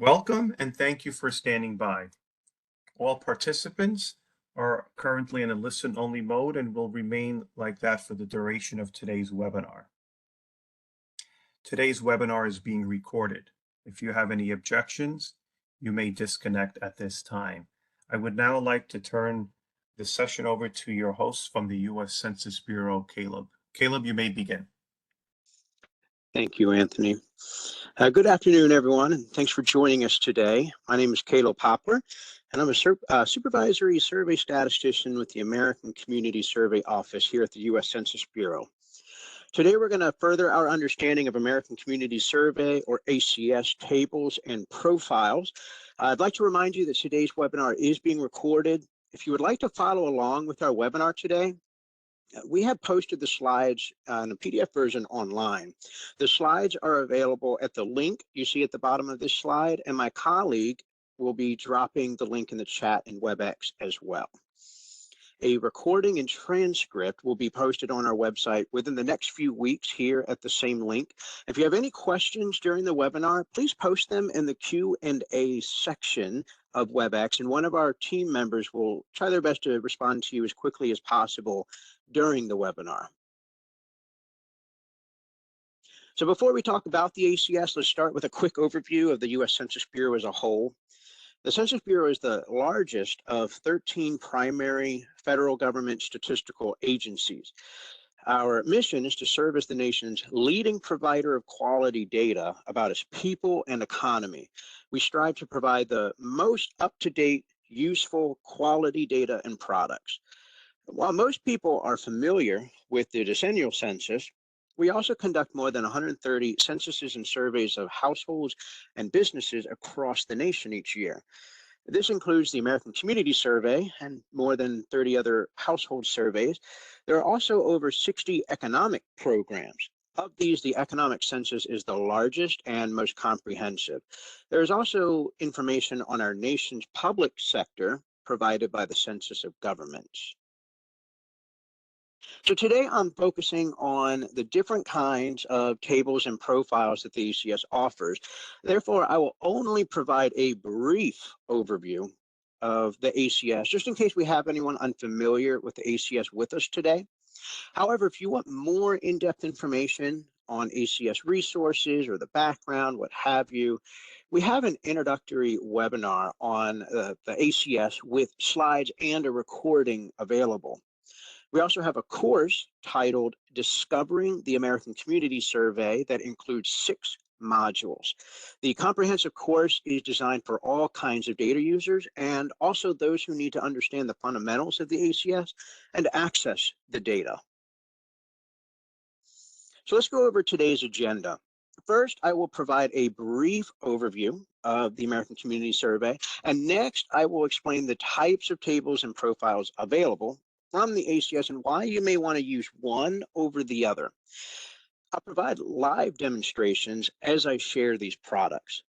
Welcome and thank you for standing by. All participants are currently in a listen-only mode and will remain like that for the duration of today's webinar. Today's webinar is being recorded. If you have any objections, you may disconnect at this time. I would now like to turn the session over to your host from the U.S. Census Bureau, Caleb. Caleb, you may begin. Thank you, Anthony. Good afternoon, everyone, and thanks for joining us today. My name is Caleb Poplar, and I'm a supervisory survey statistician with the American Community Survey Office here at the U.S. Census Bureau. Today, we're going to further our understanding of American Community Survey, or ACS, tables and profiles. I'd like to remind you that today's webinar is being recorded. If you would like to follow along with our webinar today, we have posted the slides in a PDF version online. The slides are available at the link you see at the bottom of this slide, and my colleague will be dropping the link in the chat in WebEx as well. A recording and transcript will be posted on our website within the next few weeks here at the same link. If you have any questions during the webinar, please post them in the Q&A section of WebEx, and one of our team members will try their best to respond to you as quickly as possible during the webinar. So before we talk about the ACS, let's start with a quick overview of the U.S. Census Bureau as a whole. The Census Bureau is the largest of 13 primary federal government statistical agencies. Our mission is to serve as the nation's leading provider of quality data about its people and economy. We strive to provide the most up-to-date, useful, quality data and products. While most people are familiar with the decennial census, we also conduct more than 130 censuses and surveys of households and businesses across the nation each year. This includes the American Community Survey and more than 30 other household surveys. There are also over 60 economic programs. Of these, the economic census is the largest and most comprehensive. There is also information on our nation's public sector provided by the Census of Governments. So today I'm focusing on the different kinds of tables and profiles that the ACS offers. Therefore, I will only provide a brief overview of the ACS, just in case we have anyone unfamiliar with the ACS with us today. However, if you want more in-depth information on ACS resources or the background, what have you, we have an introductory webinar on the ACS with slides and a recording available. We also have a course titled Discovering the American Community Survey that includes 6 modules. The comprehensive course is designed for all kinds of data users and also those who need to understand the fundamentals of the ACS and access the data. So let's go over today's agenda. First, I will provide a brief overview of the American Community Survey, and next I will explain the types of tables and profiles available from the ACS and why you may want to use one over the other. I'll provide live demonstrations as I share these products.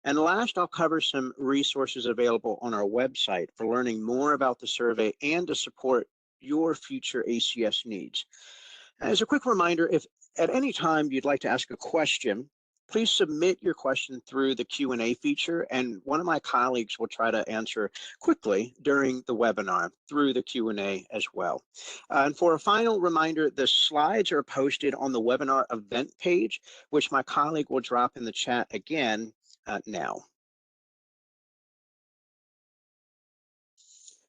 And last, I'll cover some resources available on our website for learning more about the survey and to support your future ACS needs. As a quick reminder, if at any time you'd like to ask a question, please submit your question through the Q&A feature, and one of my colleagues will try to answer quickly during the webinar through the Q&A as well. And for a final reminder, the slides are posted on the webinar event page, which my colleague will drop in the chat again now.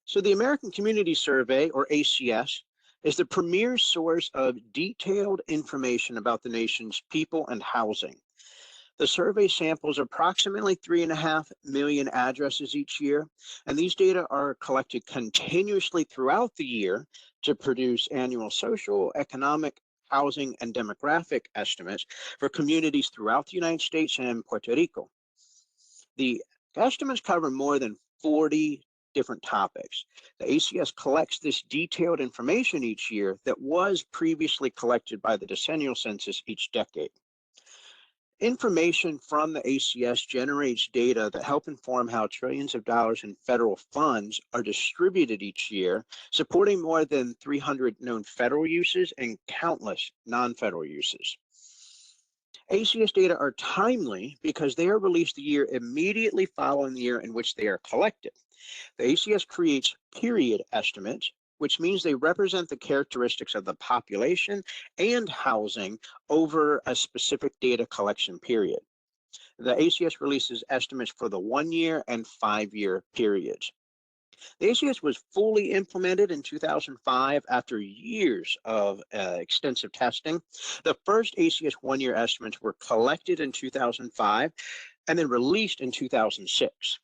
So the American Community Survey, or ACS, is the premier source of detailed information about the nation's people and housing. The survey samples approximately 3.5 million addresses each year, and these data are collected continuously throughout the year to produce annual social, economic, housing, and demographic estimates for communities throughout the United States and Puerto Rico. The estimates cover more than 40 different topics. The ACS collects this detailed information each year that was previously collected by the decennial census each decade. Information from the ACS generates data that help inform how trillions of dollars in federal funds are distributed each year, supporting more than 300 known federal uses and countless non-federal uses. ACS data are timely because they are released the year immediately following the year in which they are collected. The ACS creates period estimates, which means they represent the characteristics of the population and housing over a specific data collection period. The ACS releases estimates for the 1-year and 5-year periods. The ACS was fully implemented in 2005 after years of extensive testing. The first ACS 1-year estimates were collected in 2005 and then released in 2006.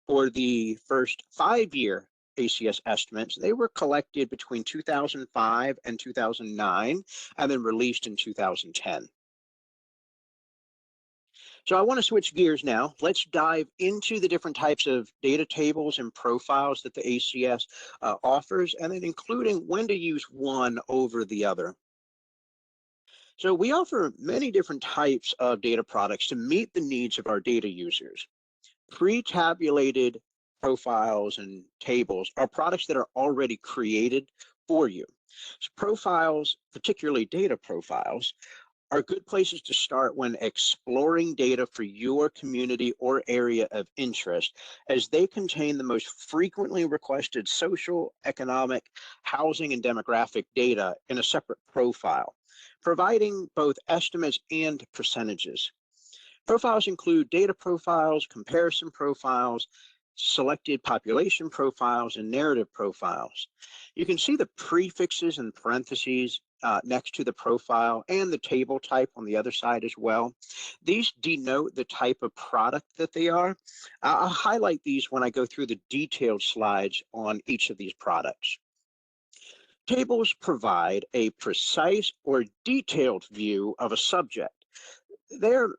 For the first 5-year ACS estimates, they were collected between 2005 and 2009 and then released in 2010. So I want to switch gears now. Let's dive into the different types of data tables and profiles that the ACS offers, and then including when to use one over the other. So we offer many different types of data products to meet the needs of our data users. Pre-tabulated profiles and tables are products that are already created for you. So profiles, particularly data profiles, are good places to start when exploring data for your community or area of interest, as they contain the most frequently requested social, economic, housing, and demographic data in a separate profile, providing both estimates and percentages. Profiles include data profiles, comparison profiles, selected population profiles, and narrative profiles. You can see the prefixes and parentheses next to the profile and the table type on the other side as well. These denote the type of product that they are. I'll highlight these when I go through the detailed slides on each of these products. Tables provide a precise or detailed view of a subject. They're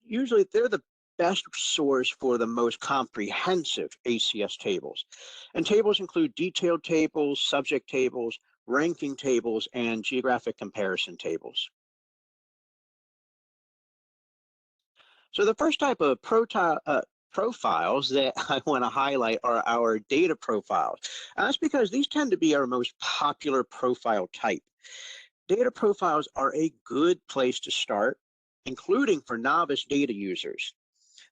usually the best source for the most comprehensive ACS tables. And tables include detailed tables, subject tables, ranking tables, and geographic comparison tables. So the first type of profiles that I want to highlight are our data profiles. And that's because these tend to be our most popular profile type. Data profiles are a good place to start, including for novice data users.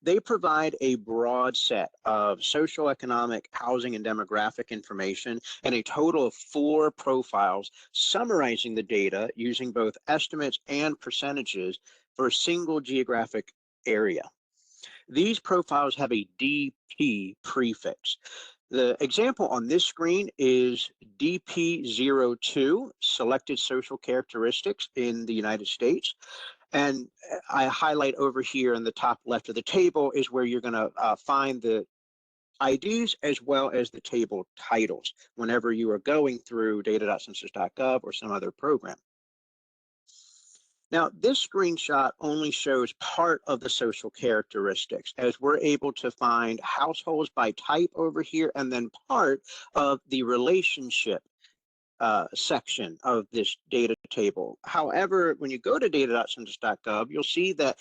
They provide a broad set of social, economic, housing, and demographic information, and a total of 4 profiles summarizing the data using both estimates and percentages for a single geographic area. These profiles have a DP prefix. The example on this screen is DP02, selected social characteristics in the United States. And I highlight over here in the top left of the table is where you're going to find the IDs as well as the table titles whenever you are going through data.census.gov or some other program. Now, this screenshot only shows part of the social characteristics, as we're able to find households by type over here and then part of the relationship section of this data table. However, when you go to data.census.gov, you'll see that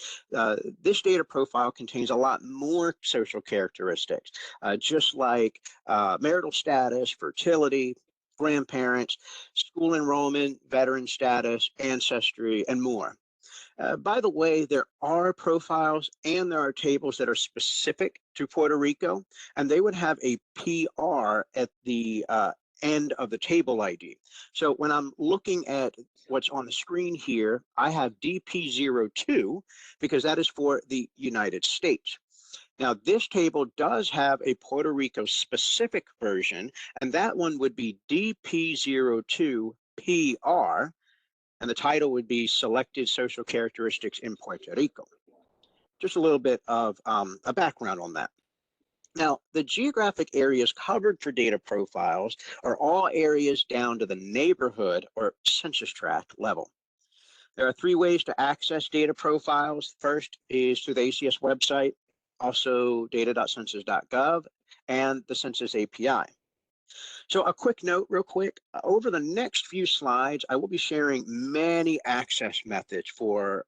this data profile contains a lot more social characteristics, just like marital status, fertility, grandparents, school enrollment, veteran status, ancestry, and more. By the way, there are profiles and there are tables that are specific to Puerto Rico, and they would have a PR at the end of the table ID. So when I'm looking at what's on the screen here, I have DP02 because that is for the United States. Now, this table does have a Puerto Rico specific version, and that one would be DP02PR, and the title would be Selected Social Characteristics in Puerto Rico. Just a little bit of a background on that. Now, the geographic areas covered for data profiles are all areas down to the neighborhood or census tract level. There are 3 ways to access data profiles. First is through the ACS website, also data.census.gov, and the Census API. So a quick note real quick, over the next few slides, I will be sharing many access methods for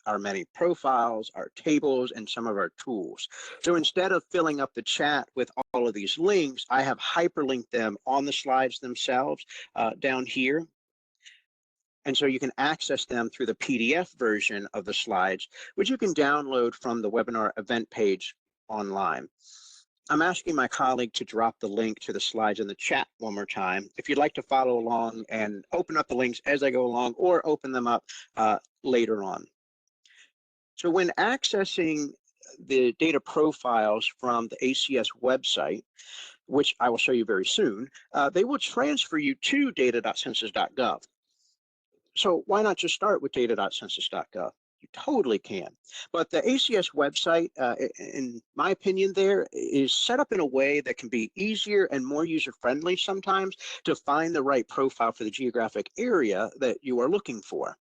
our many profiles, our tables, and some of our tools. So instead of filling up the chat with all of these links, I have hyperlinked them on the slides themselves down here. And so you can access them through the PDF version of the slides, which you can download from the webinar event page online. I'm asking my colleague to drop the link to the slides in the chat one more time. If you'd like to follow along and open up the links as I go along, or open them up later on. So when accessing the data profiles from the ACS website, which I will show you very soon, they will transfer you to data.census.gov. So why not just start with data.census.gov? You totally can. But the ACS website, in my opinion, there is set up in a way that can be easier and more user-friendly sometimes to find the right profile for the geographic area that you are looking for.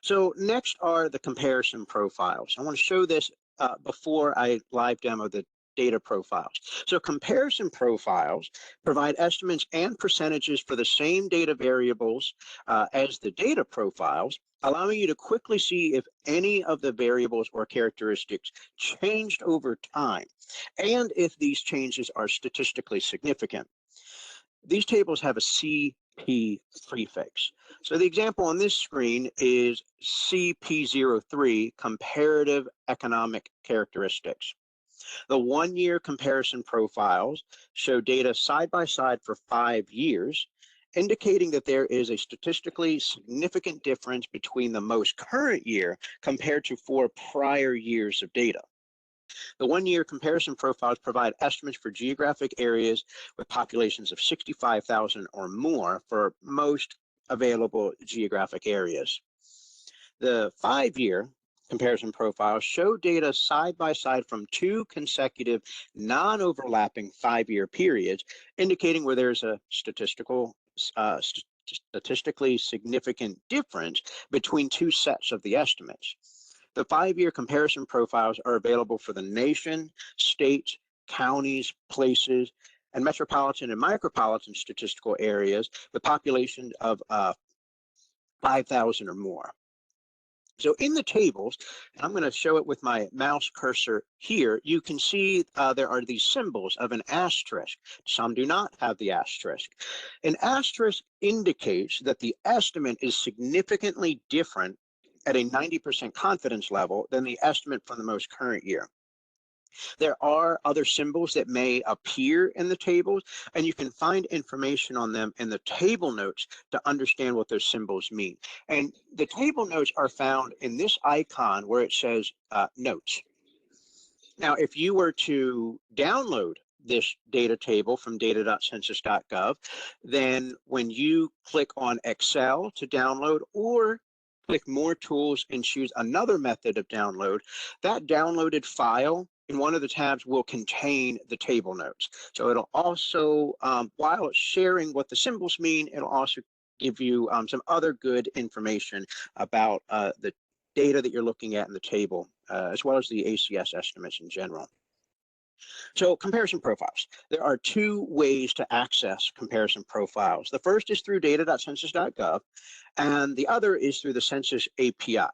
So next are the comparison profiles. I want to show this before I live demo the data profiles. So comparison profiles provide estimates and percentages for the same data variables as the data profiles, allowing you to quickly see if any of the variables or characteristics changed over time, and if these changes are statistically significant. These tables have a CP prefix. So the example on this screen is CP03, Comparative Economic Characteristics. The one-year comparison profiles show data side by side for 5 years, indicating that there is a statistically significant difference between the most current year compared to 4 prior years of data. The one-year comparison profiles provide estimates for geographic areas with populations of 65,000 or more for most available geographic areas. The 5-year comparison profiles show data side by side from 2 consecutive non-overlapping 5-year periods, indicating where there's a statistically significant difference between 2 sets of the estimates. The 5-year comparison profiles are available for the nation, states, counties, places, and metropolitan and micropolitan statistical areas with populations of 5,000 or more. So in the tables, and I'm going to show it with my mouse cursor here, you can see there are these symbols of an asterisk. Some do not have the asterisk. An asterisk indicates that the estimate is significantly different at a 90% confidence level than the estimate from the most current year. There are other symbols that may appear in the tables, and you can find information on them in the table notes to understand what those symbols mean. And the table notes are found in this icon where it says notes. Now, if you were to download this data table from data.census.gov, then when you click on Excel to download, or click more tools and choose another method of download, that downloaded file in one of the tabs will contain the table notes. So it'll also, while it's sharing what the symbols mean, it'll also give you some other good information about the data that you're looking at in the table, as well as the ACS estimates in general. So comparison profiles. There are 2 ways to access comparison profiles. The first is through data.census.gov, and the other is through the Census API.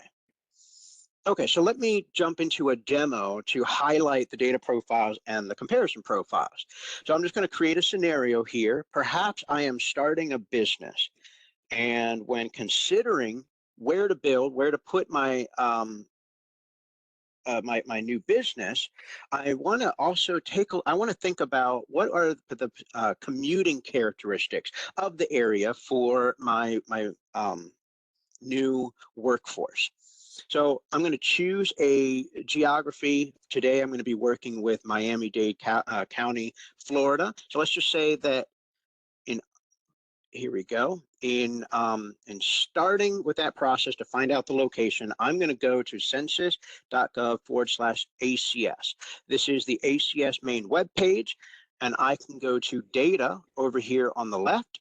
Okay, so let me jump into a demo to highlight the data profiles and the comparison profiles. So I'm just going to create a scenario here. Perhaps I am starting a business, and when considering where to build, where to put my my new business, I want to also think about what are the commuting characteristics of the area for my new workforce. So I'm going to choose a geography. Today I'm going to be working with Miami-Dade County, Florida. So let's just say that here we go. In starting with that process to find out the location, I'm going to go to census.gov/ACS. This is the ACS main web page, and I can go to data over here on the left.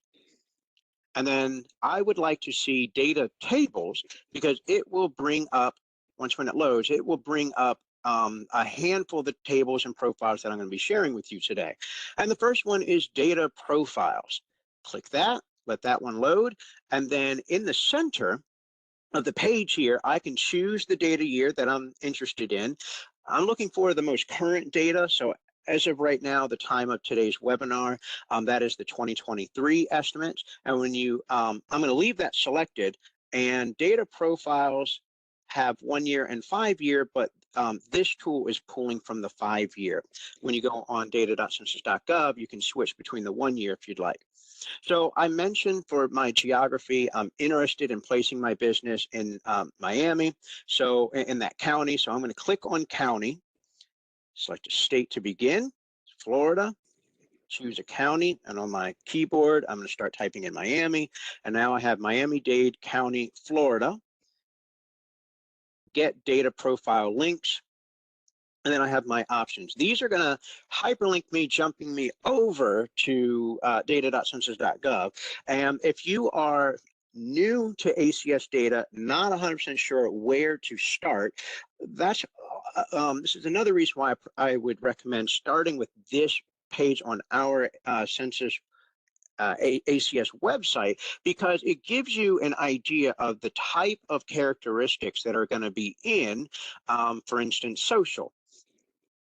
And then I would like to see data tables, because it will bring up, when it loads, it will bring up a handful of the tables and profiles that I'm going to be sharing with you today. And the first one is data profiles. Click that, let that one load, and then in the center of the page here, I can choose the data year that I'm interested in. I'm looking for the most current data, so as of right now, the time of today's webinar, that is the 2023 estimates. And when you, I'm going to leave that selected, and data profiles have 1 year and 5 year, but this tool is pulling from the 5 year. When you go on data.census.gov, you can switch between the 1 year if you'd like. So I mentioned for my geography, I'm interested in placing my business in Miami, so in that county. So I'm going to click on county, select a state to begin, Florida, choose a county, and on my keyboard, I'm going to start typing in Miami, and now I have Miami-Dade County, Florida. Get data profile links, and then I have my options. These are going to hyperlink me, jumping me over to data.census.gov. And if you are new to ACS data, not 100% sure where to start, that's this is another reason why I would recommend starting with this page on our Census ACS website, because it gives you an idea of the type of characteristics that are going to be in, for instance, social,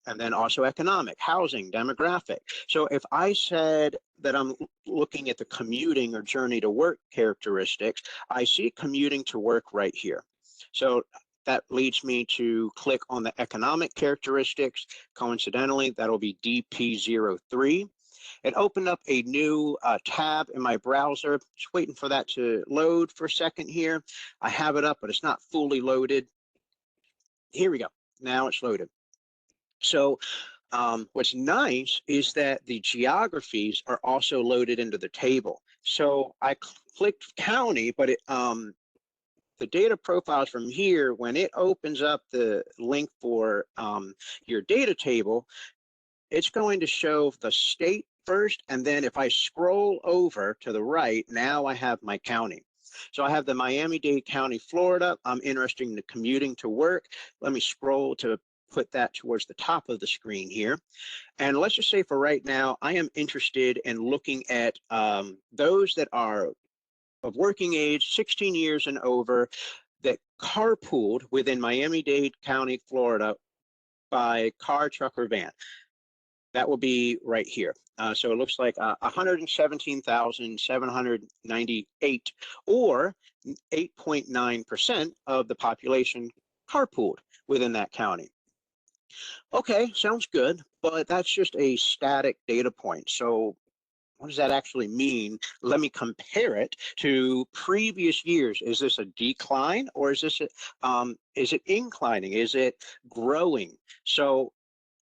and then also economic, housing, demographic. So if I said that I'm looking at the commuting or journey to work characteristics, I see commuting to work right here. So that leads me to click on the economic characteristics. Coincidentally, that'll be DP03. It opened up a new tab in my browser. Just waiting for that to load for a second here. I have it up, but it's not fully loaded. Here we go. Now it's loaded. So what's nice is that the geographies are also loaded into the table. So I clicked county, but it, the data profiles from here, when it opens up the link for your data table, it's going to show the state first, and then if I scroll over to the right, now I have my county. So I have the Miami-Dade County, Florida. I'm interested in the commuting to work. Let me scroll to put that towards the top of the screen here. And let's just say for right now, I am interested in looking at those that are of working age, 16 years and over, that carpooled within Miami-Dade County, Florida by car, truck, or van. That will be right here. So it looks like 117,798, or 8.9% of the population carpooled within that county. Okay, sounds good, but that's just a static data point. So what does that actually mean? Let me compare it to previous years. Is this a decline, or is this is it inclining? Is it growing? So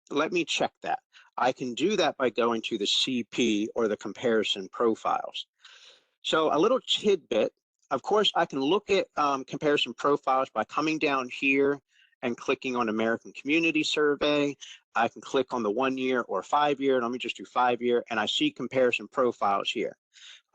let me check that. I can do that by going to the CP, or the comparison profiles. So a little tidbit, of course, I can look at comparison profiles by coming down here and clicking on American Community Survey. I can click on the 1 year or 5 year. Let me just do 5 year, and I see comparison profiles here.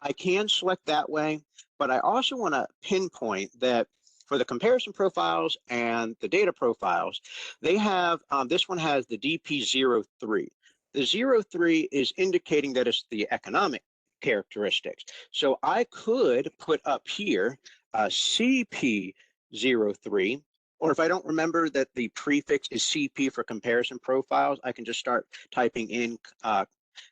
I can select that way, but I also want to pinpoint that for the comparison profiles and the data profiles, they have, this one has the DP03. The 03 is indicating that it's the economic characteristics. So I could put up here CP03, or if I don't remember that the prefix is CP for comparison profiles, I can just start typing in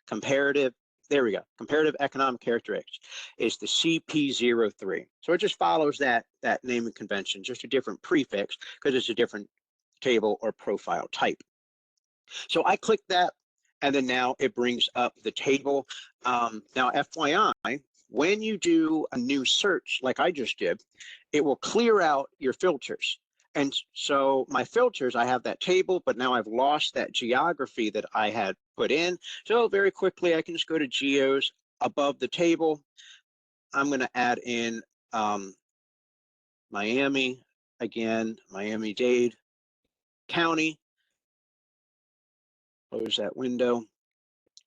comparative. There we go. Comparative economic characteristics is the CP03. So it just follows that naming convention, just a different prefix because it's a different table or profile type. So I click that, and then now it brings up the table. Now, FYI, when you do a new search like I just did, it will clear out your filters. And so my filters, I have that table, but now I've lost that geography that I had put in. So very quickly, I can just go to geos above the table. I'm going to add in Miami, again, Miami-Dade County. Close that window.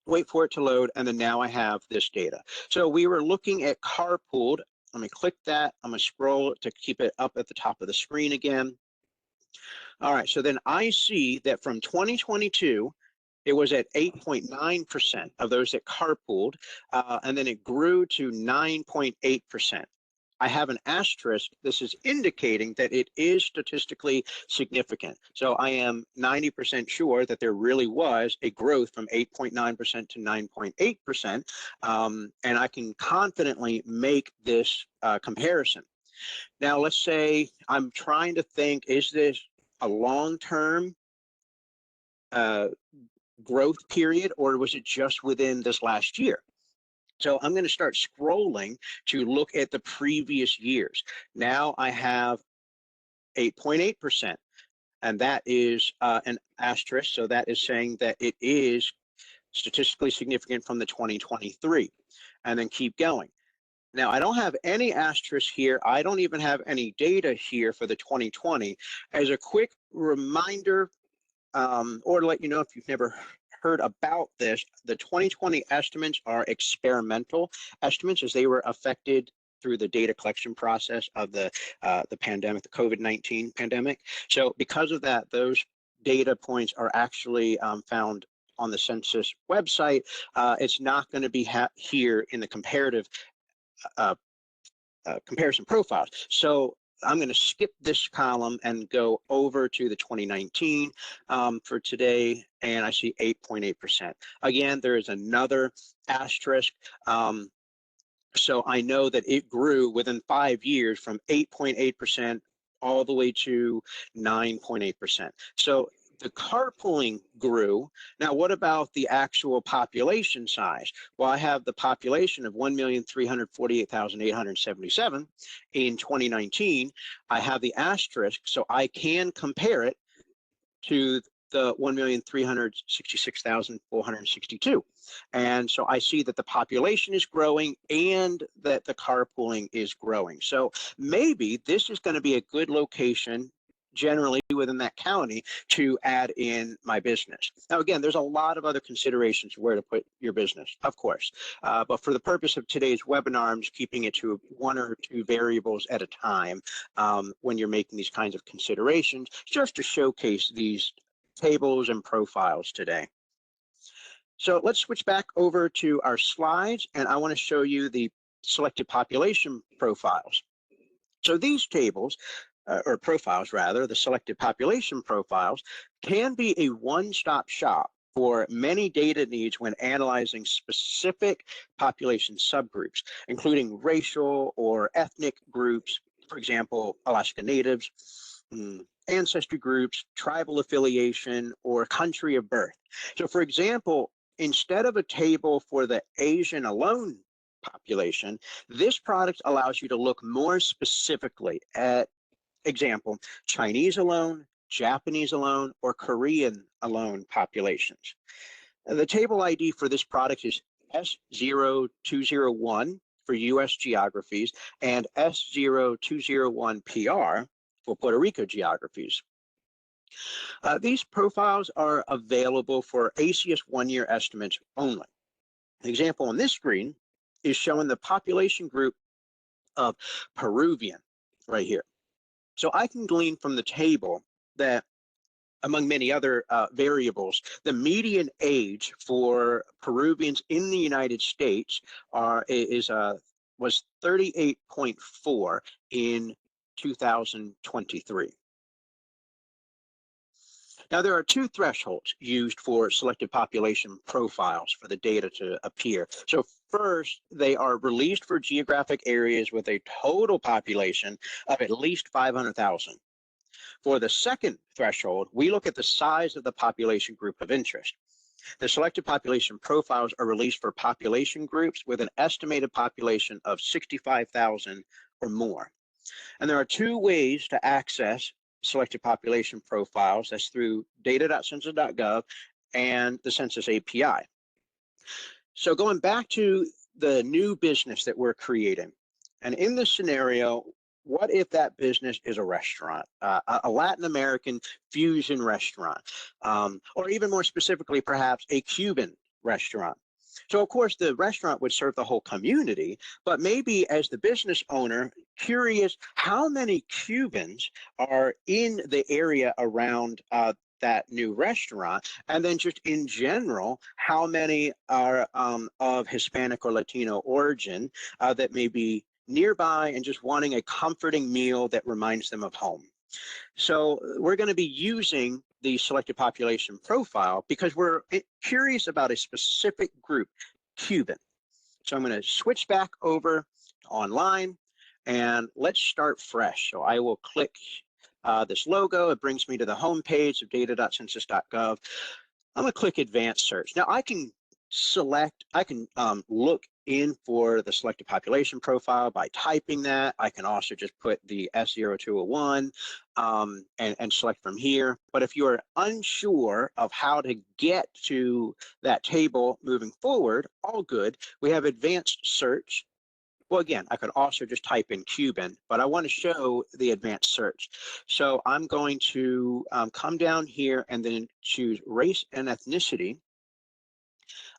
Wait for it to load, and then now I have this data. So we were looking at carpooled. Let me click that. I'm going to scroll to keep it up at the top of the screen again. All right, so then I see that from 2022, it was at 8.9% of those that carpooled, and then it grew to 9.8%. I have an asterisk. This is indicating that it is statistically significant. So I am 90% sure that there really was a growth from 8.9% to 9.8%, and I can confidently make this comparison. Now, let's say I'm trying to think, is this a long-term growth period, or was it just within this last year? So I'm going to start scrolling to look at the previous years. Now I have 8.8%, and that is an asterisk. So that is saying that it is statistically significant from the 2023, and then keep going. Now, I don't have any asterisks here. I don't even have any data here for the 2020. As a quick reminder, or to let you know if you've never heard about this, the 2020 estimates are experimental estimates as they were affected through the data collection process of the pandemic, the COVID-19 pandemic. So because of that, those data points are actually found on the Census website. It's not going to be here in the comparative comparison profiles. So I'm going to skip this column and go over to the 2019 for today, and I see 8.8%. Again, there is another asterisk. So I know that it grew within 5 years from 8.8% all the way to 9.8%. So the carpooling grew. Now, what about the actual population size? Well, I have the population of 1,348,877 in 2019. I have the asterisk, so I can compare it to the 1,366,462. And so I see that the population is growing and that the carpooling is growing. So maybe this is going to be a good location generally within that county to add in my business. Now, again, there's a lot of other considerations where to put your business, of course. But for the purpose of today's webinar, I'm just keeping it to 1 or 2 variables at a time when you're making these kinds of considerations, just to showcase these tables and profiles today. So let's switch back over to our slides, and I want to show you the selected population profiles. So these tables, or profiles rather, the selected population profiles, can be a one-stop shop for many data needs when analyzing specific population subgroups, including racial or ethnic groups, for example, Alaska Natives, ancestry groups, tribal affiliation, or country of birth. So for example, instead of a table for the Asian alone population, this product allows you to look more specifically at, example, Chinese alone, Japanese alone, or Korean alone populations. The table ID for this product is S0201 for US geographies and S0201PR for Puerto Rico geographies. These profiles are available for ACS 1-year estimates only. The example on this screen is showing the population group of Peruvian right here. So I can glean from the table that, among many other variables, the median age for Peruvians in the United States was 38.4 in 2023. Now, there are 2 thresholds used for selected population profiles for the data to appear. So first, they are released for geographic areas with a total population of at least 500,000. For the second threshold, we look at the size of the population group of interest. The selected population profiles are released for population groups with an estimated population of 65,000 or more. And there are 2 ways to access selected population profiles. That's through data.census.gov and the Census API. So going back to the new business that we're creating, and in this scenario, what if that business is a restaurant, a Latin American fusion restaurant, or even more specifically, perhaps a Cuban restaurant? So of course the restaurant would serve the whole community, but maybe as the business owner, curious how many Cubans are in the area around that new restaurant, and then just in general, how many are of Hispanic or Latino origin that may be nearby and just wanting a comforting meal that reminds them of home. So we're going to be using the selected population profile because we're curious about a specific group, Cuban. So I'm going to switch back over to online and let's start fresh. So I will click this logo. It brings me to the home page of data.census.gov. I'm going to click advanced search. Now I can look in for the selected population profile by typing that. I can also just put the S0201 and select from here. But if you're unsure of how to get to that table moving forward, all good. We have advanced search. Well, again, I could also just type in Cuban, but I want to show the advanced search. So I'm going to come down here and then choose race and ethnicity.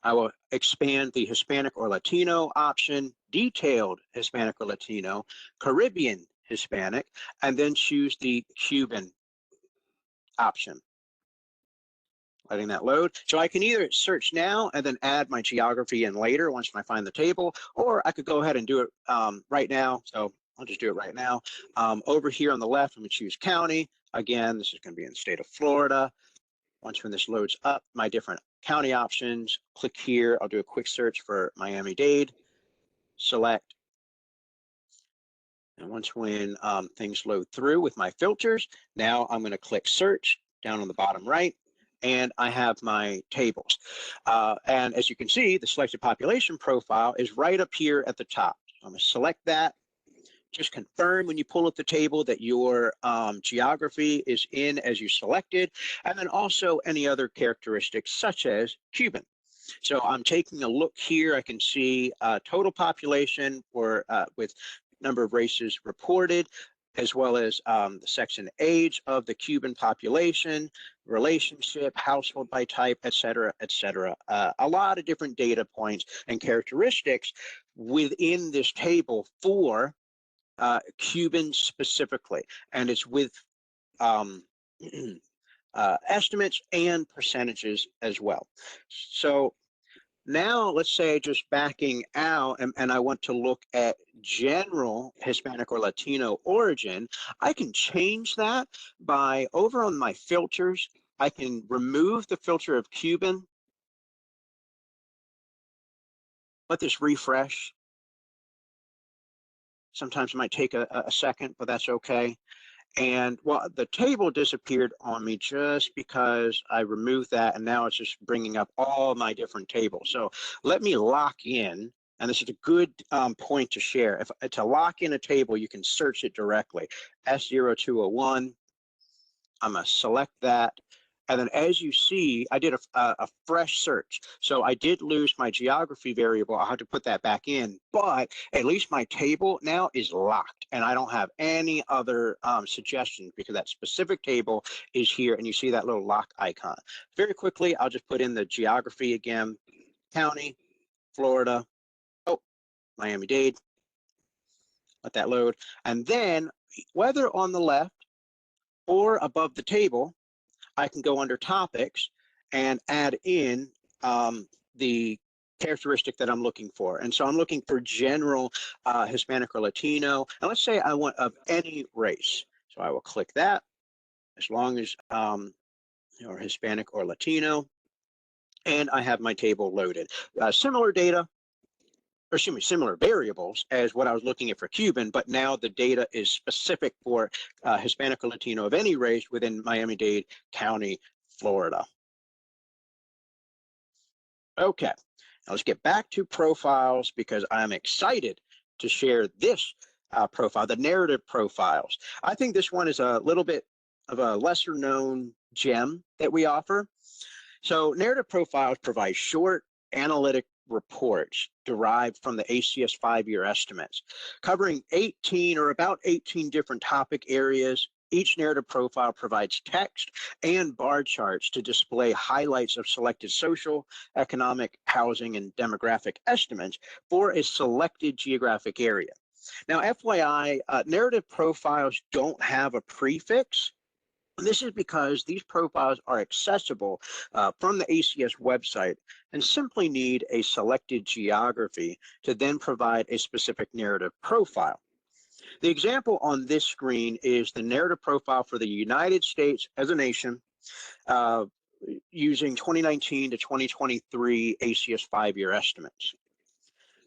I will expand the Hispanic or Latino option, detailed Hispanic or Latino, Caribbean Hispanic, and then choose the Cuban option. Letting that load. So I can either search now and then add my geography in later once I find the table, or I could go ahead and do it right now. So I'll just do it right now. Over here on the left, I'm going to choose county. Again, this is going to be in the state of Florida. Once when this loads up, my different county options, click here. I'll do a quick search for Miami-Dade, select. And once when things load through with my filters, now I'm going to click search down on the bottom right, and I have my tables. And as you can see, the selected population profile is right up here at the top. So I'm going to select that. Just confirm when you pull up the table that your geography is in as you selected, and then also any other characteristics such as Cuban. So I'm taking a look here. I can see total population for with number of races reported, as well as the sex and age of the Cuban population, relationship, household by type, et cetera, et cetera. A lot of different data points and characteristics within this table for Cuban specifically, and it's with estimates and percentages as well. So now let's say just backing out and I want to look at general Hispanic or Latino origin, I can change that by over on my filters. I can remove the filter of Cuban. Let this refresh. Sometimes it might take a second, but that's okay. And well, the table disappeared on me just because I removed that, and now it's just bringing up all my different tables. So let me lock in, and this is a good point to share. If to lock in a table, you can search it directly. S0201, I'm gonna select that. And then as you see, I did a fresh search. So I did lose my geography variable. I'll have to put that back in, but at least my table now is locked and I don't have any other suggestions because that specific table is here and you see that little lock icon. Very quickly, I'll just put in the geography again, county, Florida, oh, Miami-Dade, let that load. And then whether on the left or above the table, I can go under topics and add in the characteristic that I'm looking for. And so I'm looking for general Hispanic or Latino. And let's say I want of any race. So I will click that as long as or Hispanic or Latino. And I have my table loaded. Similar data, or excuse me, similar variables as what I was looking at for Cuban, but now the data is specific for Hispanic or Latino of any race within Miami-Dade County, Florida. Okay, now let's get back to profiles because I'm excited to share this profile, the narrative profiles. I think this one is a little bit of a lesser known gem that we offer. So narrative profiles provide short analytic reports derived from the ACS 5-year estimates, covering 18 or about 18 different topic areas. Each narrative profile provides text and bar charts to display highlights of selected social, economic, housing, and demographic estimates for a selected geographic area. Now, FYI, narrative profiles don't have a prefix, This is because these profiles are accessible from the ACS website and simply need a selected geography to then provide a specific narrative profile. The example on this screen is the narrative profile for the United States as a nation uh, using 2019 to 2023 ACS 5-year estimates.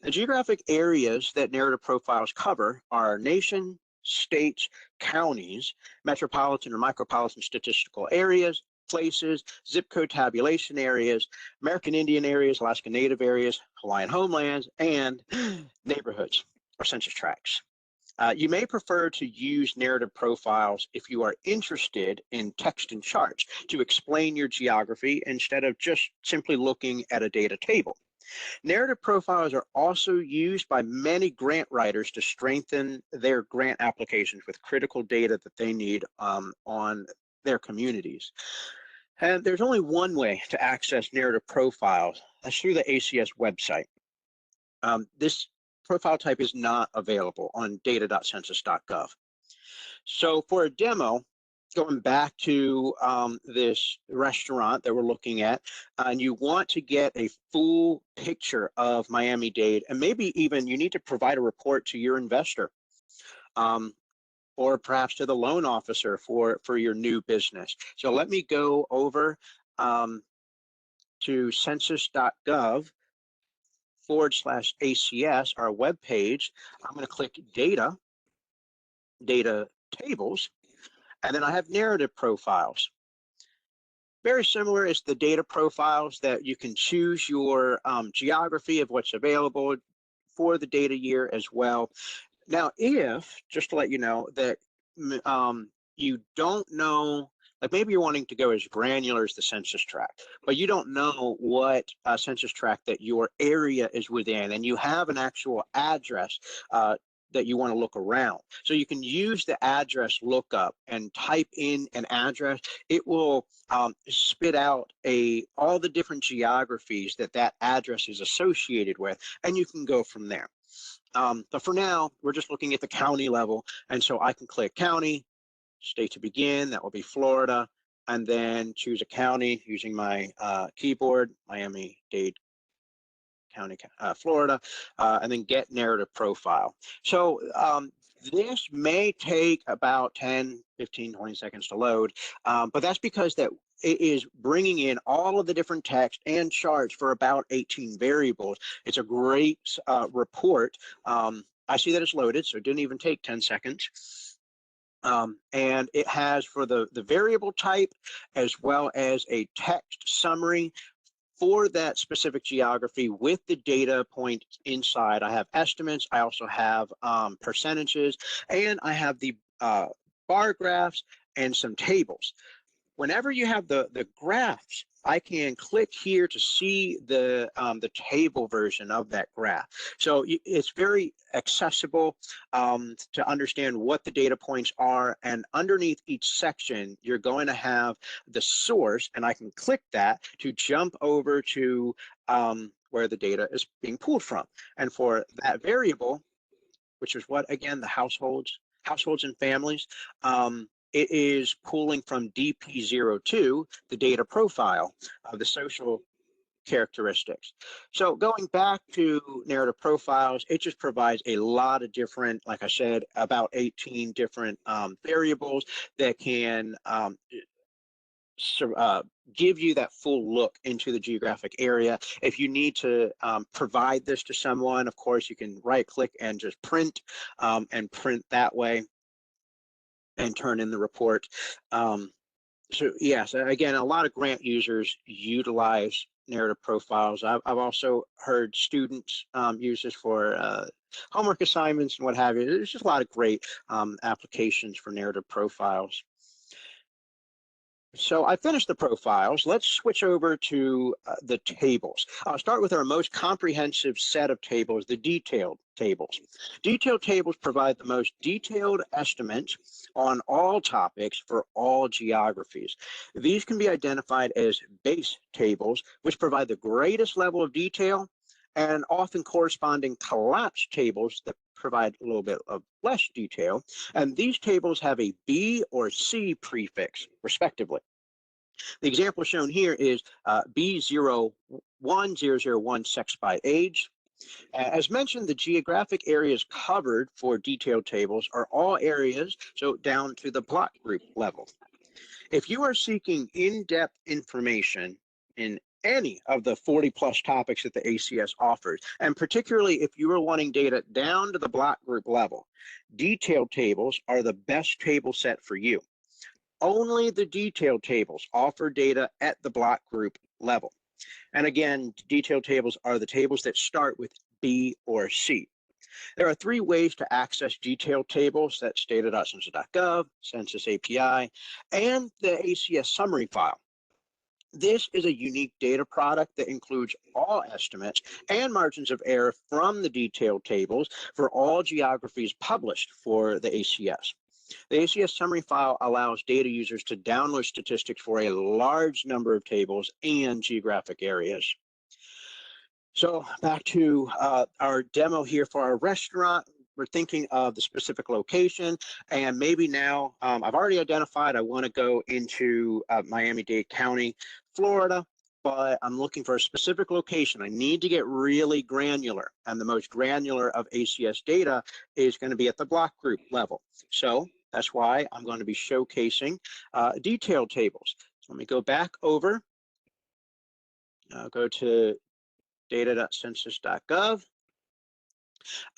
The geographic areas that narrative profiles cover are nation, states, counties, metropolitan or micropolitan statistical areas, places, zip code tabulation areas, American Indian areas, Alaska Native areas, Hawaiian homelands, and neighborhoods or census tracts. You may prefer to use narrative profiles if you are interested in text and charts to explain your geography instead of just simply looking at a data table. Narrative profiles are also used by many grant writers to strengthen their grant applications with critical data that they need on their communities. And there's only one way to access narrative profiles. That's through the ACS website. This profile type is not available on data.census.gov. So for a demo, going back to this restaurant that we're looking at, and you want to get a full picture of Miami-Dade, and maybe even you need to provide a report to your investor or perhaps to the loan officer for your new business. So let me go over to census.gov/ACS, our web page. I'm going to click data tables, and then I have narrative profiles. Very similar as the data profiles that you can choose your geography of what's available for the data year as well. Now, just to let you know that you don't know, like maybe you're wanting to go as granular as the census tract, but you don't know what census tract that your area is within, and you have an actual address that you want to look around. So you can use the address lookup and type in an address. It will spit out all the different geographies that address is associated with, and you can go from there. But for now, we're just looking at the county level, and so I can click county, state to begin, that will be Florida, and then choose a county using my keyboard, Miami-Dade County, Florida, and then get narrative profile. So this may take about 10, 15, 20 seconds to load, but that's because it is bringing in all of the different text and charts for about 18 variables. It's a great report. I see that it's loaded, so it didn't even take 10 seconds. And it has for the variable type as well as a text summary for that specific geography with the data point inside. I have estimates, I also have percentages, and I have the bar graphs and some tables. Whenever you have the graphs, I can click here to see the table version of that graph. So it's very accessible to understand what the data points are, and underneath each section, you're going to have the source, and I can click that to jump over to where the data is being pulled from. And for that variable, which is what, again, the households and families, it is pulling from DP02, the data profile of the social characteristics. So going back to narrative profiles, it just provides a lot of different, like I said, about 18 different variables that can give you that full look into the geographic area. If you need to provide this to someone, of course, you can right click and just print and print that way and turn in the report. So yes, again, a lot of grant users utilize narrative profiles. I've also heard students use this for homework assignments and what have you. There's just a lot of great applications for narrative profiles. So I finished the profiles. Let's switch over to the tables. I'll start with our most comprehensive set of tables, the detailed tables. Detailed tables provide the most detailed estimates on all topics for all geographies. These can be identified as base tables, which provide the greatest level of detail and often corresponding collapsed tables that provide a little bit of less detail. And these tables have a B or C prefix, respectively. The example shown here is B01001 sex by age. As mentioned, the geographic areas covered for detailed tables are all areas, so down to the block group level. If you are seeking in-depth information in any of the 40 plus topics that the ACS offers, and particularly if you are wanting data down to the block group level, detailed tables are the best table set for you. Only the detailed tables offer data at the block group level. And again, detailed tables are the tables that start with B or C. There are 3 ways to access detailed tables: that's data.census.gov, Census API, and the ACS summary file. This is a unique data product that includes all estimates and margins of error from the detailed tables for all geographies published for the ACS. The ACS summary file allows data users to download statistics for a large number of tables and geographic areas. So back to our demo here for our restaurant. We're thinking of the specific location, and maybe now I've already identified I want to go into Miami-Dade County, Florida, but I'm looking for a specific location. I need to get really granular, and the most granular of ACS data is going to be at the block group level. So that's why I'm going to be showcasing detailed tables. So let me go back over. I'll go to data.census.gov.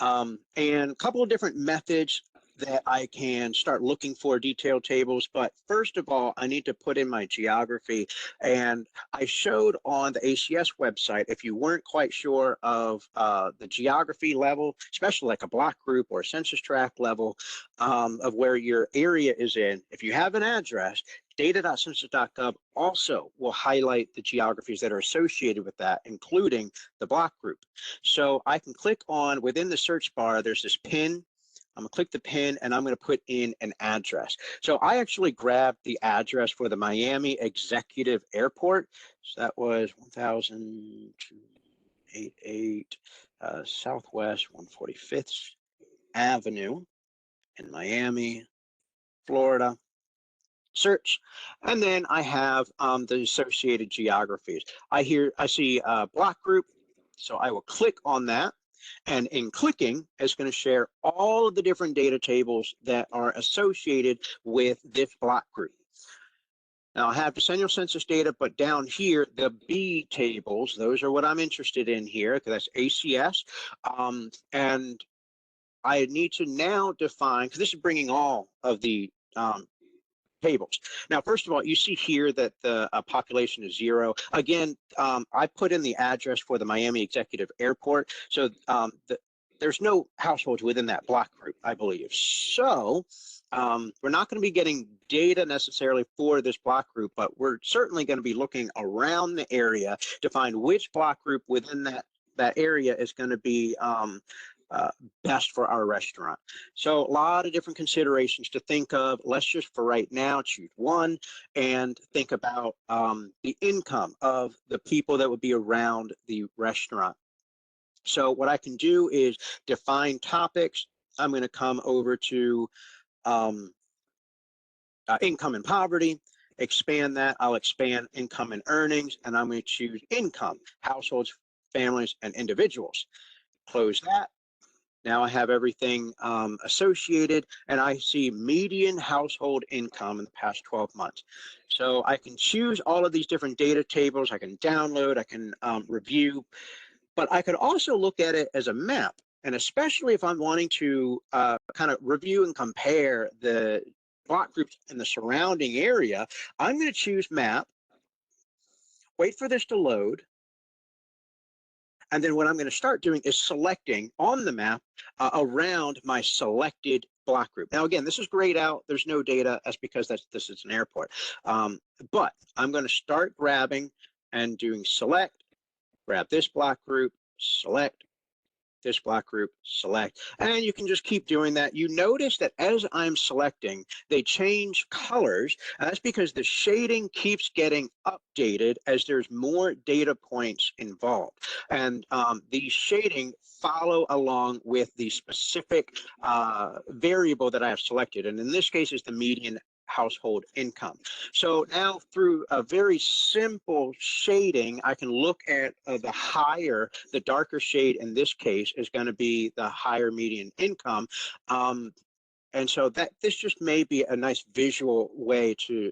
And a couple of different methods that I can start looking for detailed tables. But first of all, I need to put in my geography. And I showed on the ACS website, if you weren't quite sure of the geography level, especially like a block group or a census tract level of where your area is in, if you have an address, data.census.gov also will highlight the geographies that are associated with that, including the block group. So I can click on, within the search bar, there's this pin. I'm gonna click the pin and I'm gonna put in an address. So I actually grabbed the address for the Miami Executive Airport. So that was 1288 Southwest 145th Avenue in Miami, Florida. Search, and then I have the associated geographies. I see block group, so I will click on that, and in clicking, it's going to share all of the different data tables that are associated with this block group. Now I have decennial census data, but down here, the B tables, those are what I'm interested in here, because that's ACS, and I need to now define, because this is bringing all of the tables. Now, first of all, you see here that the population is 0. Again, I put in the address for the Miami Executive Airport, so there's no households within that block group, I believe. So we're not going to be getting data necessarily for this block group, but we're certainly going to be looking around the area to find which block group within that area is going to be best for our restaurant. So a lot of different considerations to think of. Let's just for right now choose one and think about the income of the people that would be around the restaurant. So what I can do is define topics. I'm going to come over to income and poverty, expand that. I'll expand income and earnings, and I'm going to choose income, households, families, and individuals. Close that. Now I have everything associated, and I see median household income in the past 12 months. So I can choose all of these different data tables. I can download, I can review, but I could also look at it as a map. And especially if I'm wanting to kind of review and compare the block groups in the surrounding area, I'm going to choose map, wait for this to load. And then what I'm going to start doing is selecting on the map around my selected block group. Now, again, this is grayed out. There's no data. That's because this is an airport. But I'm going to start grabbing and doing select, grab this block group, select this block group, select, and you can just keep doing that. You notice that as I'm selecting, they change colors, and that's because the shading keeps getting updated as there's more data points involved. And the shading follow along with the specific variable that I have selected, and in this case is the median household income. So now through a very simple shading, I can look at the darker shade in this case is going to be the higher median income. And so this just may be a nice visual way to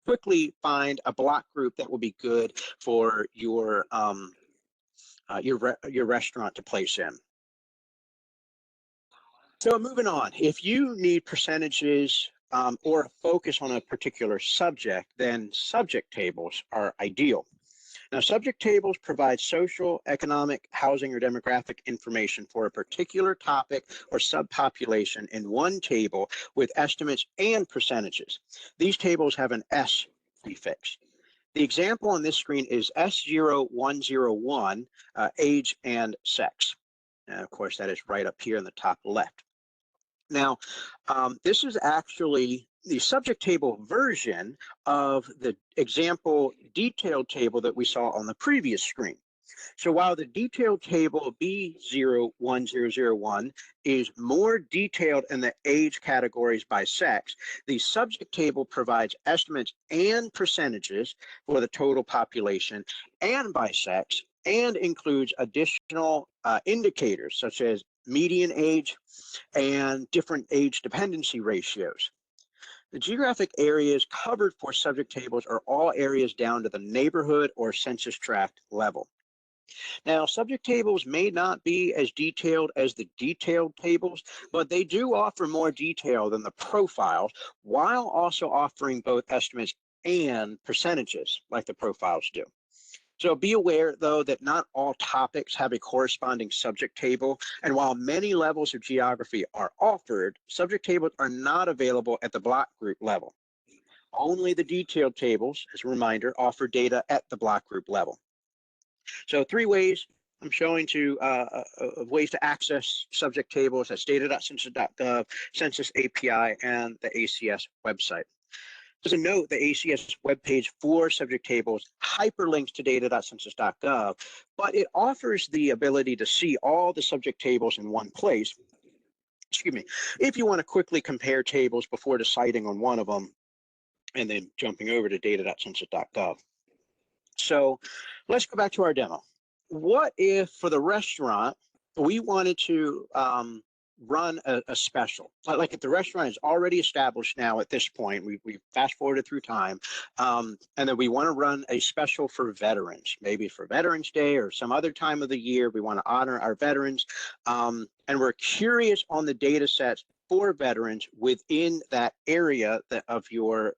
quickly find a block group that will be good for your restaurant to place in. So moving on, if you need percentages or a focus on a particular subject, then subject tables are ideal. Now, subject tables provide social, economic, housing, or demographic information for a particular topic or subpopulation in one table with estimates and percentages. These tables have an S prefix. The example on this screen is S0101, age and sex. And of course, that is right up here in the top left. Now, this is actually the subject table version of the example detailed table that we saw on the previous screen. So while the detailed table B01001 is more detailed in the age categories by sex, the subject table provides estimates and percentages for the total population and by sex, and includes additional indicators such as median age and different age dependency ratios. The geographic areas covered for subject tables are all areas down to the neighborhood or census tract level. Now, subject tables may not be as detailed as the detailed tables, but they do offer more detail than the profiles, while also offering both estimates and percentages like the profiles do. So be aware, though, that not all topics have a corresponding subject table, and while many levels of geography are offered, subject tables are not available at the block group level. Only the detailed tables, as a reminder, offer data at the block group level. So 3 ways I'm showing ways to access subject tables: that's data.census.gov, Census API, and the ACS website. As a note, the ACS webpage for subject tables hyperlinks to data.census.gov, but it offers the ability to see all the subject tables in one place. Excuse me, if you want to quickly compare tables before deciding on one of them and then jumping over to data.census.gov. So let's go back to our demo. What if for the restaurant, we wanted to run a special? Like if the restaurant is already established now at this point, we fast forwarded through time, and then we want to run a special for veterans, maybe for Veterans Day or some other time of the year. We want to honor our veterans, and we're curious on the data sets for veterans within that area of your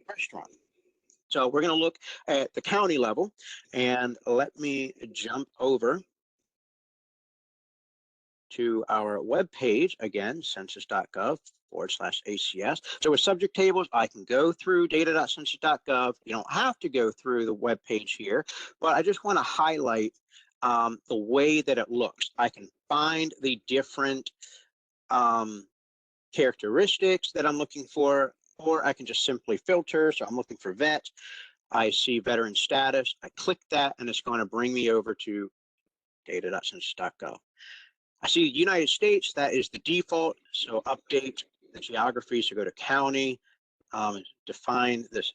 restaurant. So we're going to look at the county level, and let me jump over to our web page again, census.gov/ACS. So with subject tables, I can go through data.census.gov. You don't have to go through the web page here, but I just want to highlight the way that it looks. I can find the different characteristics that I'm looking for, or I can just simply filter. So I'm looking for vet. I see veteran status. I click that, and it's going to bring me over to data.census.gov. I see United States, that is the default. So update the geography. So go to county, define this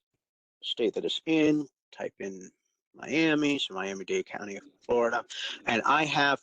state that it's in, type in Miami, so Miami-Dade County of Florida, and I have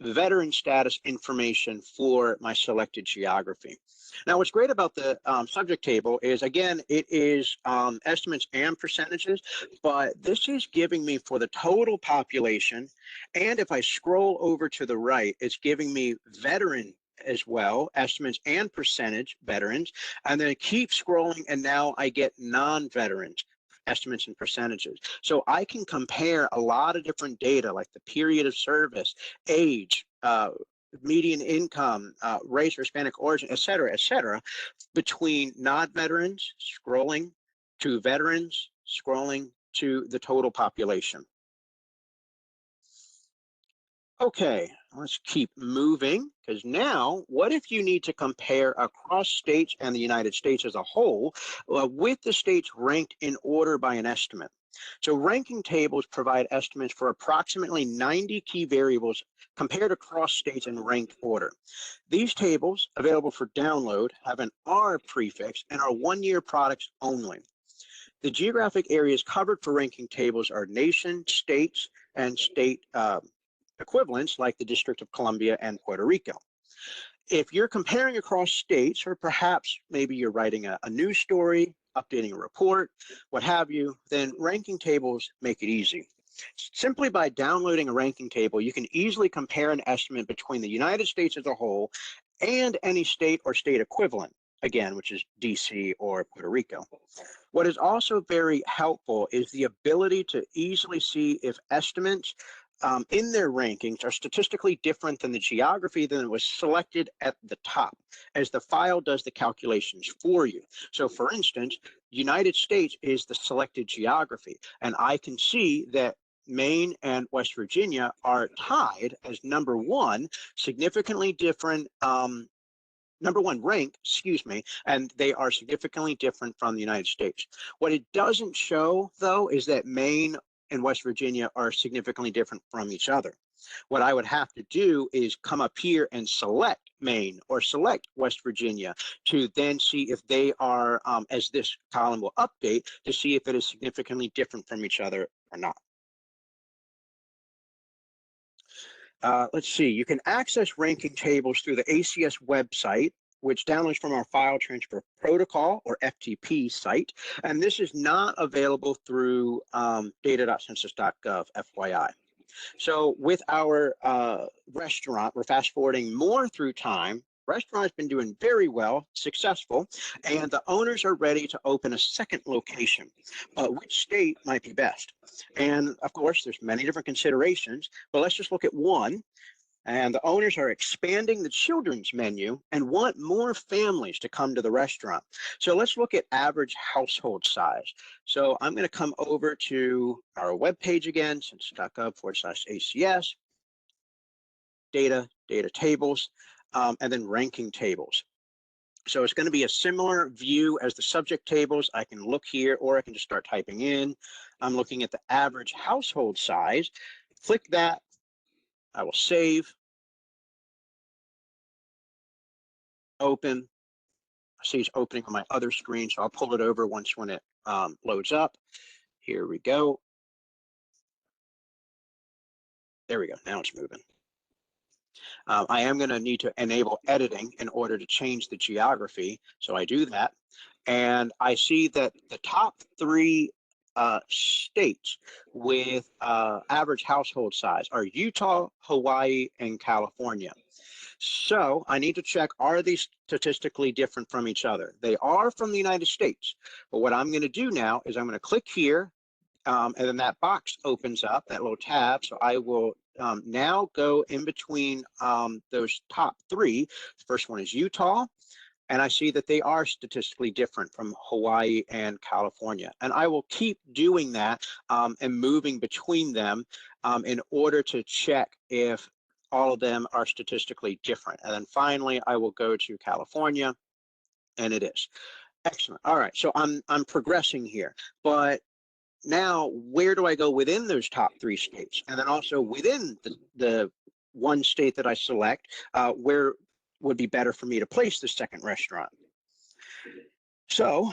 veteran status information for my selected geography. Now, what's great about the subject table is, again, it is estimates and percentages, but this is giving me for the total population. And if I scroll over to the right, it's giving me veteran as well, estimates and percentage veterans. And then keep scrolling, and now I get non-veterans estimates and percentages. So I can compare a lot of different data, like the period of service, age, median income, race or Hispanic origin, et cetera, between non-veterans, scrolling to veterans, scrolling to the total population. Okay, let's keep moving, because now, what if you need to compare across states and the United States as a whole with the states ranked in order by an estimate? So ranking tables provide estimates for approximately 90 key variables compared across states in ranked order. These tables, available for download, have an R prefix and are one-year products only. The geographic areas covered for ranking tables are nation, states, and state equivalents like the District of Columbia and Puerto Rico. If you're comparing across states, or perhaps maybe you're writing a news story, updating a report, what have you, then ranking tables make it easy. Simply by downloading a ranking table, you can easily compare an estimate between the United States as a whole and any state or state equivalent, again, which is DC or Puerto Rico. What is also very helpful is the ability to easily see if estimates in their rankings are statistically different than the geography that was selected at the top, as the file does the calculations for you. So for instance, United States is the selected geography, and I can see that Maine and West Virginia are tied as number one, significantly different, number one rank, excuse me, and they are significantly different from the United States. What it doesn't show, though, is that Maine and West Virginia are significantly different from each other. What I would have to do is come up here and select Maine or select West Virginia to then see if they are, as this column will update, to see if it is significantly different from each other or not. Let's see, you can access ranking tables through the ACS website, which downloads from our file transfer protocol or FTP site. And this is not available through data.census.gov, FYI. So with our restaurant, we're fast forwarding more through time. Restaurant has been doing very well, successful, and the owners are ready to open a second location. But which state might be best? And of course, there's many different considerations, but let's just look at one. And the owners are expanding the children's menu and want more families to come to the restaurant. So let's look at average household size. So I'm going to come over to our webpage again, census.gov/ACS, data tables, and then ranking tables. So it's going to be a similar view as the subject tables. I can look here, or I can just start typing in. I'm looking at the average household size. Click that. I will save, open. I see it's opening on my other screen, so I'll pull it over once when it loads up. Here we go. There we go. Now it's moving. I am going to need to enable editing in order to change the geography, so I do that. And I see that the top three states with average household size are Utah, Hawaii, and California. So I need to check, are these statistically different from each other? They are from the United States. But what I'm going to do now is I'm going to click here, and then that box opens up, that little tab. So I will now go in between those top three. The first one is Utah. And I see that they are statistically different from Hawaii and California. And I will keep doing that and moving between them in order to check if all of them are statistically different. And then finally, I will go to California, and it is. Excellent. All right, so I'm progressing here. But now, where do I go within those top three states? And then also within the one state that I select, where would be better for me to place the second restaurant? So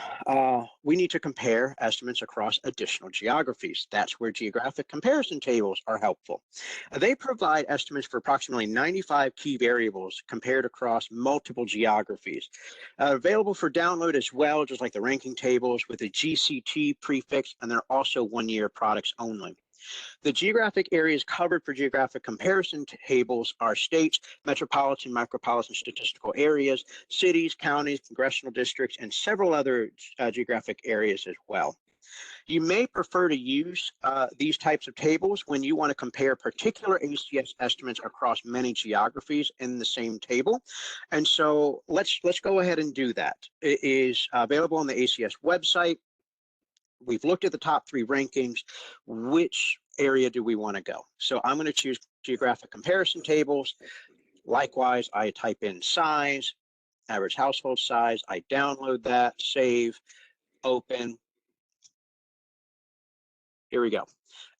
we need to compare estimates across additional geographies. That's where geographic comparison tables are helpful. They provide estimates for approximately 95 key variables compared across multiple geographies. Available for download as well, just like the ranking tables with a GCT prefix, and they're also one-year products only. The geographic areas covered for geographic comparison tables are states, metropolitan, micropolitan statistical areas, cities, counties, congressional districts, and several other geographic areas as well. You may prefer to use these types of tables when you want to compare particular ACS estimates across many geographies in the same table. And so let's go ahead and do that. It is available on the ACS website. We've looked at the top three rankings. Which area do we want to go? So I'm going to choose geographic comparison tables. Likewise, I type in size, average household size. I download that, save, open. Here we go.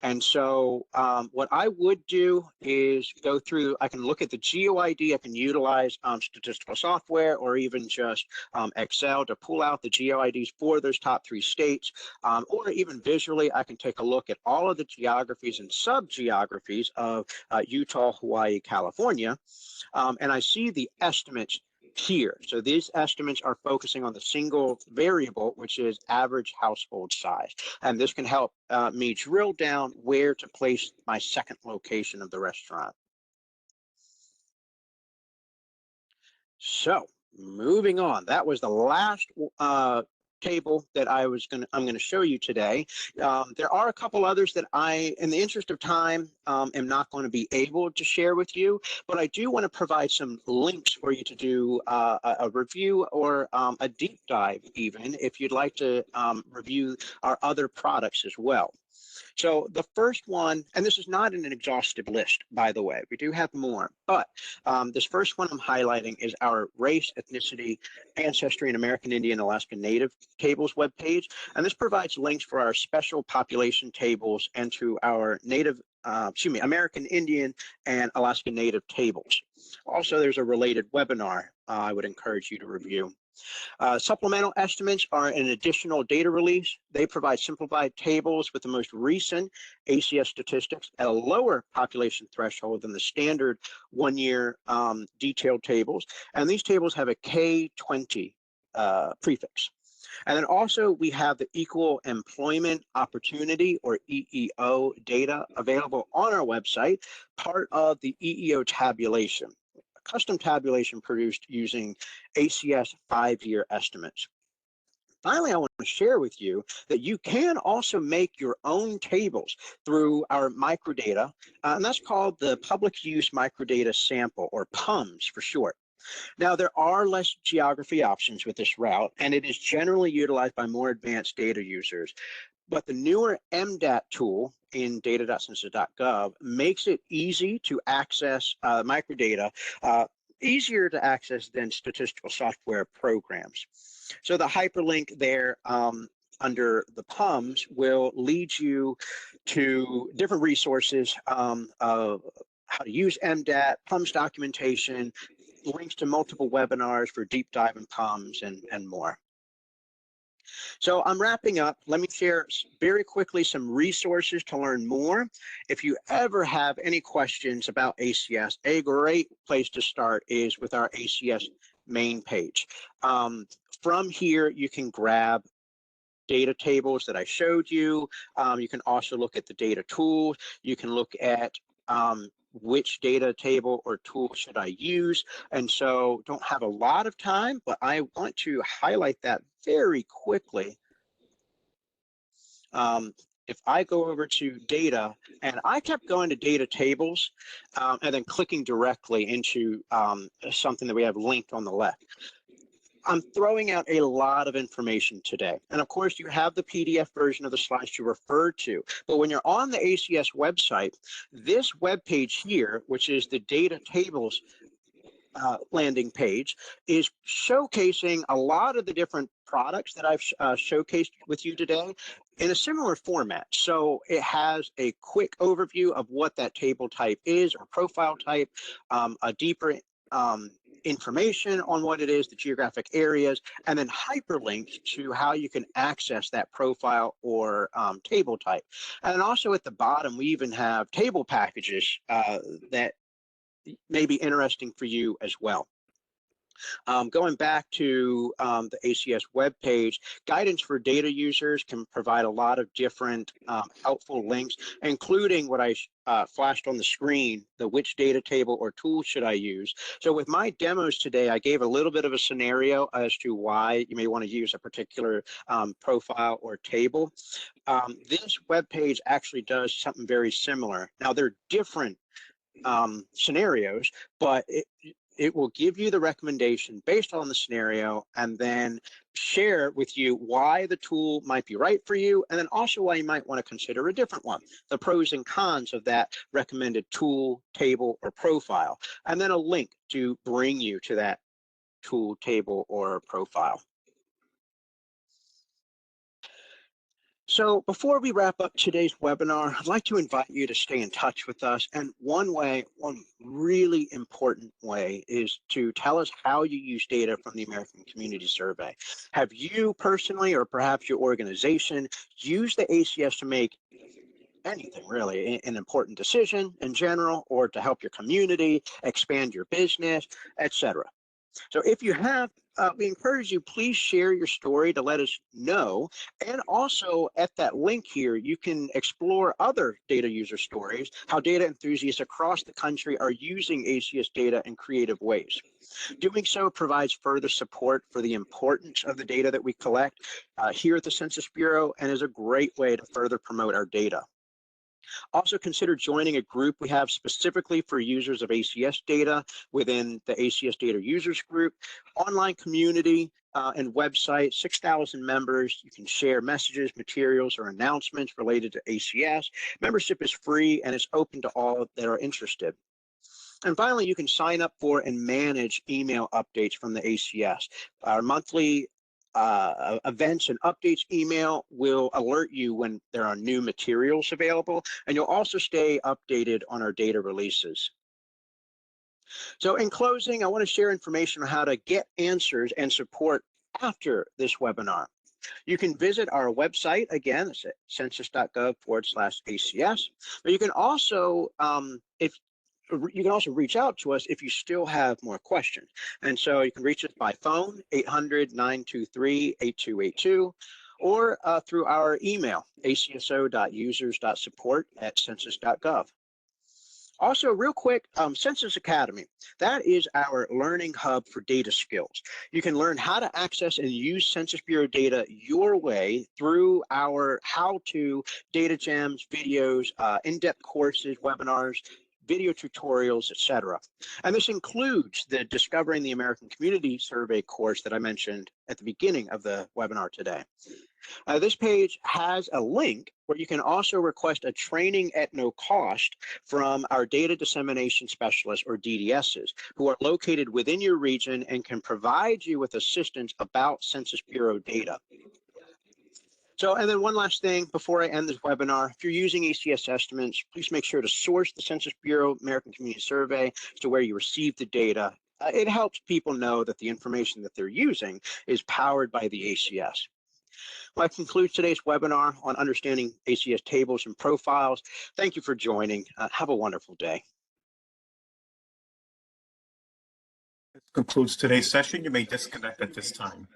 And so what I would do is go through, I can look at the GeoID, I can utilize statistical software or even just Excel to pull out the GeoIDs for those top 3 states, or even visually, I can take a look at all of the geographies and sub-geographies of Utah, Hawaii, California, and I see the estimates here. So these estimates are focusing on the single variable, which is average household size. And this can help me drill down where to place my second location of the restaurant. So moving on, that was the last table that I'm going to show you today. There are a couple others that I, in the interest of time, am not going to be able to share with you, but I do want to provide some links for you to do a review or a deep dive even, if you'd like to review our other products as well. So the first one, and this is not in an exhaustive list, by the way, we do have more, but this first one I'm highlighting is our race, ethnicity, ancestry, and American Indian, Alaska Native tables webpage. And this provides links for our special population tables and to our American Indian and Alaska Native tables. Also, there's a related webinar I would encourage you to review. Supplemental estimates are an additional data release. They provide simplified tables with the most recent ACS statistics at a lower population threshold than the standard one-year detailed tables. And these tables have a K20 prefix. And then also we have the Equal Employment Opportunity, or EEO, data available on our website, part of the EEO tabulation. Custom tabulation produced using ACS 5-year estimates. Finally, I want to share with you that you can also make your own tables through our microdata, and that's called the Public Use Microdata Sample, or PUMS for short. Now, there are less geography options with this route, and it is generally utilized by more advanced data users. But the newer MDAT tool in data.census.gov makes it easy to access microdata, easier to access than statistical software programs. So the hyperlink there under the PUMS will lead you to different resources of how to use MDAT, PUMS documentation, links to multiple webinars for deep dive in PUMS, and more. So I'm wrapping up. Let me share very quickly some resources to learn more. If you ever have any questions about ACS, a great place to start is with our ACS main page. From here, you can grab data tables that I showed you. You can also look at the data tools. You can look at which data table or tool should I use. And so don't have a lot of time, but I want to highlight that very quickly. If I go over to data, and I kept going to data tables and then clicking directly into something that we have linked on the left. I'm throwing out a lot of information today. And of course, you have the PDF version of the slides you referred to. But when you're on the ACS website, this web page here, which is the data tables landing page, is showcasing a lot of the different products that I've showcased with you today in a similar format. So it has a quick overview of what that table type is, or profile type, a deeper information on what it is, the geographic areas, and then hyperlinks to how you can access that profile or table type. And also at the bottom, we even have table packages that may be interesting for you as well. Going back to the ACS webpage, guidance for data users can provide a lot of different helpful links, including what I flashed on the screen, the which data table or tool should I use. So with my demos today, I gave a little bit of a scenario as to why you may want to use a particular profile or table. This webpage actually does something very similar. Now, they're different scenarios, but it will give you the recommendation based on the scenario, and then share with you why the tool might be right for you, and then also why you might want to consider a different one, the pros and cons of that recommended tool, table, or profile, and then a link to bring you to that tool, table, or profile. So before we wrap up today's webinar, I'd like to invite you to stay in touch with us. And one really important way is to tell us how you use data from the American Community Survey. Have you personally, or perhaps your organization, used the ACS to make anything really, an important decision in general, or to help your community, expand your business, etc.? So if you have, we encourage you, please share your story to let us know. And also at that link here, you can explore other data user stories, how data enthusiasts across the country are using ACS data in creative ways. Doing so provides further support for the importance of the data that we collect here at the Census Bureau, and is a great way to further promote our data. Also consider joining a group we have specifically for users of ACS data within the ACS Data Users Group, online community and website, 6,000 members. You can share messages, materials, or announcements related to ACS. Membership is free and it's open to all that are interested. And finally, you can sign up for and manage email updates from the ACS. Our monthly events and updates email will alert you when there are new materials available, and you'll also stay updated on our data releases. So in closing, I want to share information on how to get answers and support after this webinar. You can visit our website, again, it's at census.gov/ACS, but you can also, you can also reach out to us if you still have more questions. And so you can reach us by phone, 800-923-8282, or through our email, acso.users.support@census.gov. Also, real quick, Census Academy, that is our learning hub for data skills. You can learn how to access and use Census Bureau data your way through our how-to data gems, videos, in-depth courses, webinars, video tutorials, etc. And this includes the Discovering the American Community Survey course that I mentioned at the beginning of the webinar today. This page has a link where you can also request a training at no cost from our data dissemination specialists, or DDSs, who are located within your region and can provide you with assistance about Census Bureau data. So, and then one last thing before I end this webinar, if you're using ACS estimates, please make sure to source the Census Bureau American Community Survey as to where you received the data. It helps people know that the information that they're using is powered by the ACS. Well, that concludes today's webinar on understanding ACS tables and profiles. Thank you for joining. Have a wonderful day. This concludes today's session. You may disconnect at this time.